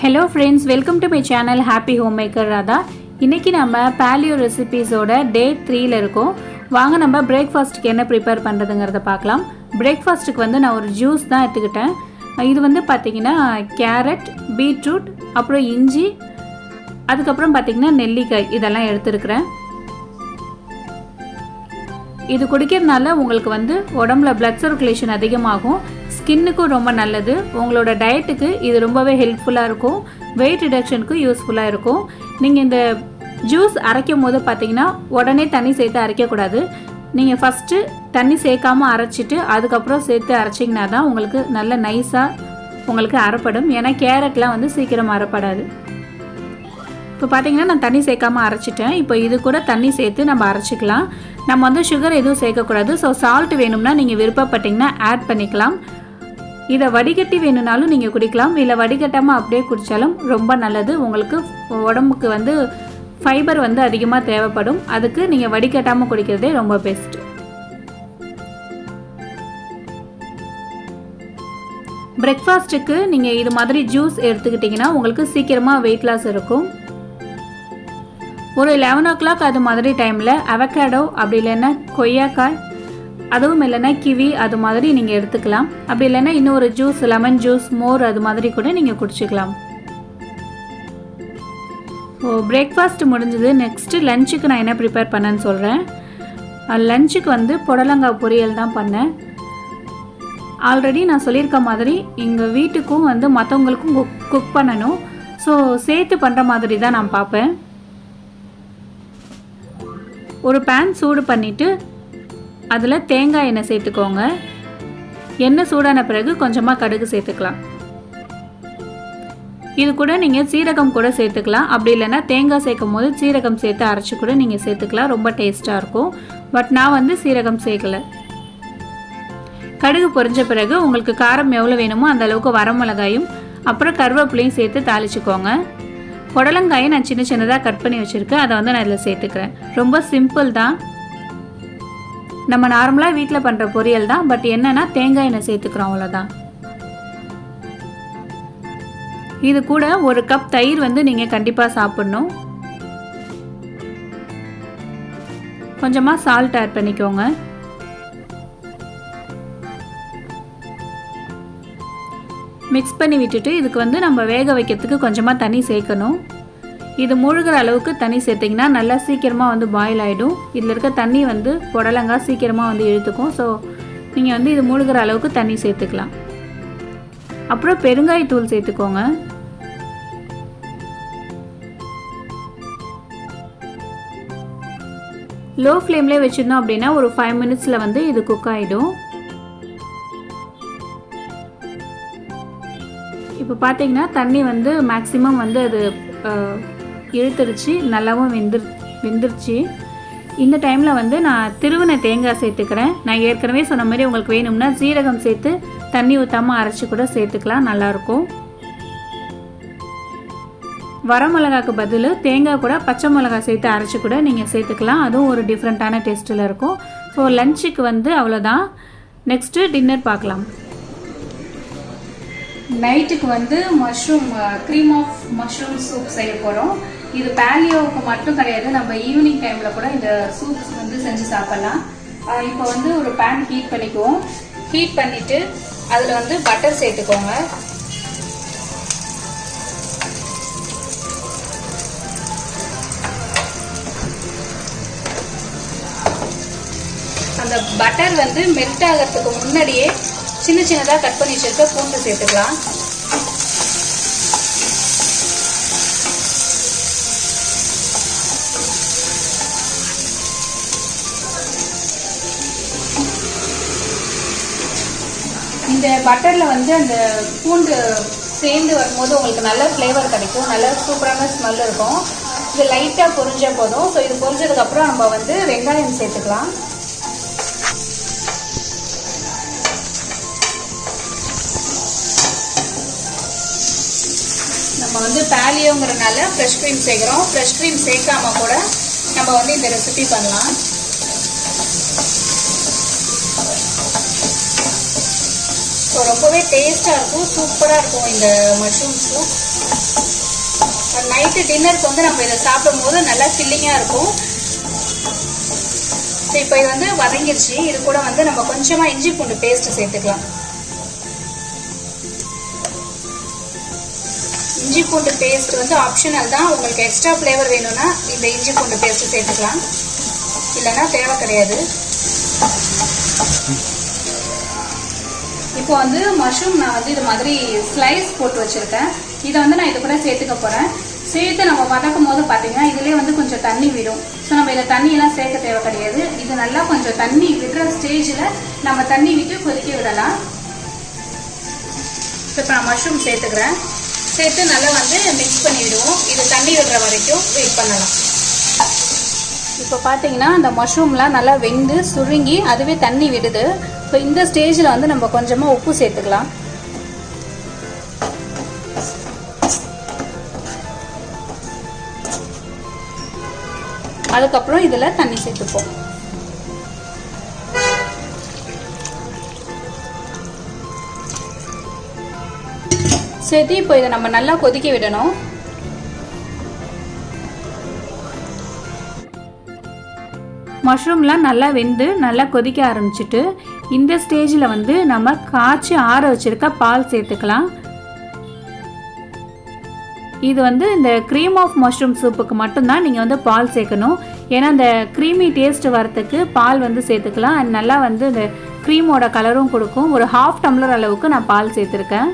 Hello friends, welcome to my channel Happy Homemaker Radha. இன்னைக்கு நம்ம Paleo recipesோட day 3ல இருக்கோம். வாங்க நம்ம breakfastக்கு என்ன prepare பண்றதுங்கறத பார்க்கலாம். breakfastக்கு வந்து நான் ஒரு juice தான் எடுத்துக்கிட்டேன். இது வந்து பாத்தீங்கன்னா carrot, beetroot, அப்புறம் இஞ்சி, அதுக்கு அப்புறம் பாத்தீங்கன்னா நெல்லிக்காய் இதெல்லாம் எடுத்துக்கிறேன். இது குடிக்கிறதுனால உங்களுக்கு வந்து உடம்புல blood circulation அதிகமாகும். ஸ்கின்னுக்கு ரொம்ப நல்லது. உங்களோட டயட்டுக்கு இது ரொம்பவே ஹெல்ப்ஃபுல்லா இருக்கும். weight reductionக்கு யூஸ்ஃபுல்லா இருக்கும். நீங்க இந்த ஜூஸ் அரைக்கும் போது பாத்தீங்கன்னா உடனே தண்ணி சேர்த்து அரைக்க கூடாது. நீங்க ஃபர்ஸ்ட் தண்ணி சேர்க்காம அரைச்சிட்டு அதுக்கு அப்புறம் சேர்த்து அரைச்சீங்கனா தான் உங்களுக்கு நல்ல நைஸா உங்களுக்கு அரைப்படும். ஏனா கேரட்லாம் வந்து சீக்கிரம் அரைப்படாது. இப்போ பாத்தீங்கன்னா நான் தண்ணி சேர்க்காம அரைச்சிட்டேன். இப்போ இது கூட தண்ணி சேர்த்து நம்ம அரைச்சிக்கலாம். நம்ம வந்து சுகர் எதுவும் சேர்க்க கூடாது. சோ சால்ட் வேணும்னா நீங்க விருப்பப்பட்டீங்கன்னா ஆட் பண்ணிக்கலாம். இத வடிகட்டி வேணும்னாலும் நீங்க குடிக்கலாம். இல்ல வடிகட்டாம அப்படியே குடிச்சாலும் ரொம்ப நல்லது. உங்களுக்கு உடம்புக்கு வந்து ஃபைபர் வந்து அதிகமா தேவைப்படும். அதுக்கு நீங்க வடிகட்டாம குடிக்கிறதே ரொம்ப பெஸ்ட். பிரேக்ஃபாஸ்ட்க்கு நீங்க இது மாதிரி ஜூஸ் எடுத்துக்கிட்டீங்கன்னா உங்களுக்கு சீக்கிரமா weight loss இருக்கும். ஒரு 11 o'clock அது மாதிரி டைம்ல அவகாடோ அப்படி இல்லனா கொய்யாக்காய் அதுவும் இல்லனா கிவி அது மாதிரி நீங்க எடுத்துக்கலாம். அப்படி இல்லனா இன்னொரு ஜூஸ் லெமன் ஜூஸ் மோர் அது மாதிரி கூட நீங்க குடிச்சுக்கலாம். பிரேக்ஃபாஸ்ட் முடிஞ்சது. நெக்ஸ்ட் லஞ்சுக்கு நான் என்ன ப்ரிப்பேர் பண்ணேன்னு சொல்றேன். லஞ்சுக்கு வந்து புடலங்காய் பொரியல் தான் பண்ணேன். ஆல்ரெடி நான் சொல்லியிருக்க மாதிரி எங்க வீட்டுக்கும் வந்து மத்தவங்களுக்கும் குக் பண்ணனும். சோ சேர்த்து பண்ற மாதிரி தான் நான் பாப்பேன். ஒரு pan சூடு பண்ணிட்டு அதுல தேங்காய் எண்ணெய் சேர்த்துக்கோங்க. எண்ணெய் சூடான பிறகு கொஞ்சமா கடுகு சேர்த்துக்கலாம். இது கூட நீங்க சீரகம் கூட சேர்த்துக்கலாம். அப்படி இல்லனா தேங்காய் சேர்க்கும்போது சீரகம் சேர்த்து அரைச்சு கூட நீங்க சேர்த்துக்கலாம். ரொம்ப டேஸ்டா இருக்கும். பட் நான் வந்து சீரகம் சேர்க்கல. கடுகு பொரிஞ்ச பிறகு உங்களுக்கு காரம் எவ்வளவு வேணுமோ அந்த அளவுக்கு வரமிளகாயும் அப்புறம் கருவேப்பிலையும் சேர்த்து தாளிச்சுக்கோங்க. புடலங்காயை நான் சின்ன சின்னதா கட் பண்ணி வச்சிருக்கேன். அதை வந்து நான் இதுல சேர்த்துக்கிறேன். ரொம்ப சிம்பிள் தான். நம்ம நார்மலா வீட்ல பண்ற பொரியல் தான். பட் என்னன்னா தேங்காய் எண்ணெய் சேர்த்துக்கிறோம் அவ்வளவுதான். இது கூட ஒரு கப் தயிர் வந்து நீங்க கண்டிப்பா சாப்பிடணும். கொஞ்சமா சால்ட் ஆட் பண்ணிக்கோங்க. மிக்ஸ் பண்ணி விட்டுட்டு இதுக்கு வந்து நம்ம வேக வைக்கிறதுக்கு கொஞ்சமா தண்ணி சேர்க்கணும். இது மூழ்கிற அளவுக்கு தண்ணி சேர்த்தீங்கன்னா நல்லா சீக்கிரமா வந்து பாயில் ஆயிடும். இதுல இருக்க தண்ணி வந்து புடலங்காய் சீக்கிரமா வந்து இழுத்துக்கும். சோ நீங்க வந்து இது மூழ்கிற அளவுக்கு தண்ணி சேர்த்துக்கலாம். அப்புறம் பெருங்காய தூள் சேர்த்துக்கோங்க. லோ ஃப்ளேம்ல வச்சிருந்தோம் அப்படினா ஒரு 5 minutesல வந்து இது குக் ஆயிடும். இப்போ பாத்தீங்கன்னா தண்ணி வந்து மேக்ஸिमम வந்து அது இழுத்துருச்சு. நல்லாவும் வெந்துருச்சு. இந்த டைம்ல வந்து நான் திருவன தேங்காய் சேர்த்துக்கிறேன். நான் ஏற்கனவே சொன்ன மாதிரி உங்களுக்கு வேணும்னா சீரகம் சேர்த்து தண்ணி ஊத்தாம அரைச்சு கூட சேர்த்துக்கலாம். நல்லா இருக்கும். வரமிளகாய்க்கு பதிலு தேங்காய் கூட பச்சை மிளகாய் சேர்த்து அரைச்சு கூட நீங்க சேர்த்துக்கலாம். அதுவும் ஒரு டிஃபரண்டான டேஸ்ட்ல இருக்கும். சோ லஞ்சுக்கு வந்து அவ்வளவுதான். நெக்ஸ்ட் டின்னர் பார்க்கலாம். நைட்டுக்கு வந்து mushroom cream of mushroom soup செய்ய போறோம். இது பாலியோவுக்கு மட்டும் கிடையாது. நம்ம ஈவினிங் டைம்ல கூட இந்த சூப்ஸ் வந்து செஞ்சு சாப்பிடலாம். இப்போ வந்து ஒரு பேன் ஹீட் பண்ணிக்குவோம். ஹீட் பண்ணிட்டு அதுல வந்து பட்டர் சேர்த்துக்கோங்க. அந்த பட்டர் வந்து மெல்ட் ஆகிறதுக்கு முன்னாடியே சின்ன சின்னதா கட் பண்ணி வச்சிருக்க பூண்டு சேர்த்துக்கலாம். இந்த பட்டர்ல வந்து அந்த பூண்டு சேர்ந்து வரும்போது உங்களுக்கு நல்ல ஃப்ளேவர் கிடைக்கும். நல்ல சூப்பரான ஸ்மெல் இருக்கும். இது லைட்டா பொரிஞ்ச போதும். ஸோ இது பொரிஞ்சதுக்கு அப்புறம் நம்ம வந்து வெங்காயம் சேர்த்துக்கலாம். நம்ம வந்து பாலியோங்கறனால ஃப்ரெஷ் க்ரீம் சேர்க்கிறோம். ஃப்ரெஷ் க்ரீம் சேர்க்காம கூட நம்ம வந்து இந்த ரெசிபி பண்ணலாம். ரொம்பவே டேஸ்டா இருக்கும். சூப்பரா இருக்கும் இந்த மஷ்ரூம் சூப். நைட்டு டின்னருக்கு வந்து நம்ம இதை சாப்பிடும் போது நல்லா ஃபில்லிங்காக இருக்கும். இப்போ இது வந்து வதங்கிருச்சு. இது கூட வந்து நம்ம கொஞ்சமாக இஞ்சி பூண்டு பேஸ்ட்டு சேர்த்துக்கலாம். இஞ்சி பூண்டு பேஸ்ட் வந்து ஆப்ஷனல் தான். உங்களுக்கு எக்ஸ்ட்ரா ஃப்ளேவர் வேணும்னா இந்த இஞ்சி பூண்டு பேஸ்ட்டு சேர்த்துக்கலாம், இல்லைன்னா தேவை கிடையாது. இப்போ வந்து மஷ்ரூம் நான் வந்து இது மாதிரி ஸ்லைஸ் போட்டு வச்சுருக்கேன். இதை வந்து நான் இது கூட சேர்த்துக்க போகிறேன். சேர்த்து நம்ம வதக்கும் போது பார்த்தீங்கன்னா இதுலேயே வந்து கொஞ்சம் தண்ணி விடும். ஸோ நம்ம இதில் தண்ணியெல்லாம் சேர்க்க தேவை கிடையாது. இது நல்லா கொஞ்சம் தண்ணி விடுற ஸ்டேஜில் நம்ம தண்ணி விட்டு கொதிக்க விடலாம். இப்போ நான் மஷ்ரூம் சேர்த்துக்கிறேன். சேர்த்து நல்லா வந்து மிக்ஸ் பண்ணி விடுவோம். இது தண்ணி விடுற வரைக்கும் வெயிட் பண்ணலாம். இப்போ பார்த்தீங்கன்னா அந்த மஷ்ரூம்லாம் நல்லா வெந்து சுருங்கி அதுவே தண்ணி விடுது. இப்போ இந்த ஸ்டேஜில் வந்து நம்ம கொஞ்சமாக உப்பு சேர்த்துக்கலாம். அதுக்கப்புறம் இதில் தண்ணி சேர்த்துப்போம். சேர்த்து இப்போ இதை நம்ம நல்லா கொதிக்க விடணும். மஷ்ரூம்லாம் நல்லா வெந்து நல்லா கொதிக்க ஆரம்பிச்சிட்டு இந்த ஸ்டேஜில் வந்து நம்ம காய்ச்சி ஆற வச்சுருக்க பால் சேர்த்துக்கலாம். இது வந்து இந்த க்ரீம் ஆஃப் மஷ்ரூம் சூப்புக்கு மட்டும்தான் நீங்கள் வந்து பால் சேர்க்கணும். ஏன்னா இந்த க்ரீமி டேஸ்ட் வரத்துக்கு பால் வந்து சேர்த்துக்கலாம். அது நல்லா வந்து இந்த க்ரீமோட கலரும் கொடுக்கும். ஒரு 1/2 டம்ளர் அளவுக்கு நான் பால் சேர்த்துருக்கேன்.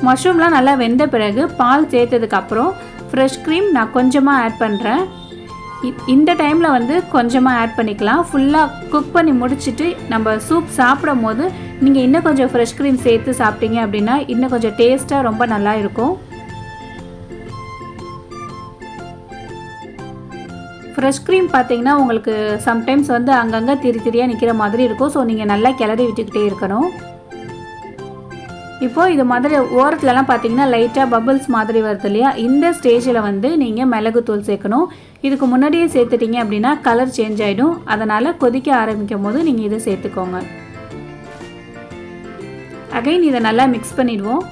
மஷ்ரூம்லாம் நல்லா வெந்த பிறகு பால் சேர்த்ததுக்கப்புறம் ஃப்ரெஷ் க்ரீம் நான் கொஞ்சமாக ஆட் பண்ணுறேன். இந்த டைமில் வந்து கொஞ்சமாக ஆட் பண்ணிக்கலாம். ஃபுல்லாக குக் பண்ணி முடிச்சுட்டு நம்ம சூப் சாப்பிடும் போது நீங்கள் இன்னும் கொஞ்சம் ஃப்ரெஷ் க்ரீம் சேர்த்து சாப்பிட்டீங்க அப்படின்னா இன்னும் கொஞ்சம் டேஸ்ட்டாக ரொம்ப நல்லா இருக்கும். ஃப்ரெஷ் க்ரீம் பார்த்தீங்கன்னா உங்களுக்கு சம்டைம்ஸ் வந்து அங்கங்கே திரியாக நிற்கிற மாதிரி இருக்கும். ஸோ நீங்கள் நல்லா கிளறி விட்டுக்கிட்டே இருக்கணும். இப்போது இது மாதிரி ஓரத்துலலாம் பார்த்தீங்கன்னா லைட்டாக பபிள்ஸ் மாதிரி வருது இல்லையா, இந்த ஸ்டேஜில் வந்து நீங்கள் மிளகுத்தூள் சேர்க்கணும். இதுக்கு முன்னாடியே சேர்த்துட்டிங்க அப்படின்னா கலர் சேஞ்ச் ஆகிடும். அதனால் கொதிக்க ஆரம்பிக்கும் போது நீங்கள் இதை சேர்த்துக்கோங்க. அகைன் இதை நல்லா மிக்ஸ் பண்ணிடுவோம்.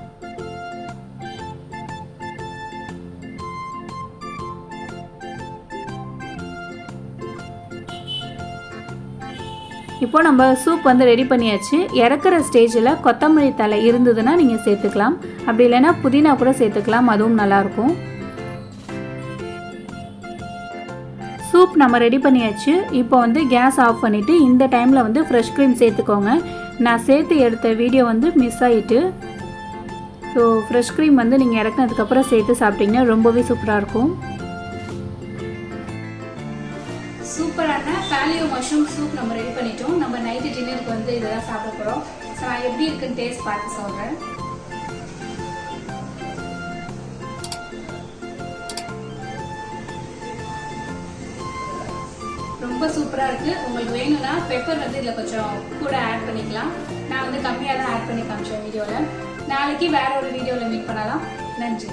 இப்போ நம்ம சூப் வந்து ரெடி பண்ணியாச்சு. இறக்குற ஸ்டேஜில் கொத்தமல்லி தழை இருந்ததுன்னா நீங்கள் சேர்த்துக்கலாம். அப்படி இல்லைன்னா புதினா கூட சேர்த்துக்கலாம், அதுவும் நல்லாயிருக்கும். சூப் நம்ம ரெடி பண்ணியாச்சு. இப்போ வந்து கேஸ் ஆஃப் பண்ணிவிட்டு இந்த டைமில் வந்து ஃப்ரெஷ் க்ரீம் சேர்த்துக்கோங்க. நான் சேர்த்து எடுத்த வீடியோ வந்து மிஸ் ஆகிட்டு. ஸோ ஃப்ரெஷ் க்ரீம் வந்து நீங்கள் இறக்குனதுக்கப்புறம் சேர்த்து சாப்பிட்டிங்கன்னா ரொம்பவே சூப்பராக இருக்கும். சூப்பரான பாலியோ மஷ்ரூம் சூப் நம்ம ரெடி பண்ணிட்டோம். நம்ம நைட்டு டின்னருக்கு வந்து இதெல்லாம் சாப்பிட போகிறோம். ஸோ நான் எப்படி இருக்குன்னு டேஸ்ட் பார்த்து சொல்கிறேன். ரொம்ப சூப்பராக இருக்குது. உங்களுக்கு வேணும்னா பெப்பர் வந்து இதில் கொஞ்சம் கூட ஆட் பண்ணிக்கலாம். நான் வந்து கம்மியாக தான் ஆட் பண்ணி காமிச்சேன் வீடியோவில். நாளைக்கு வேற ஒரு வீடியோவில் மீட் பண்ணலாம். நன்றி.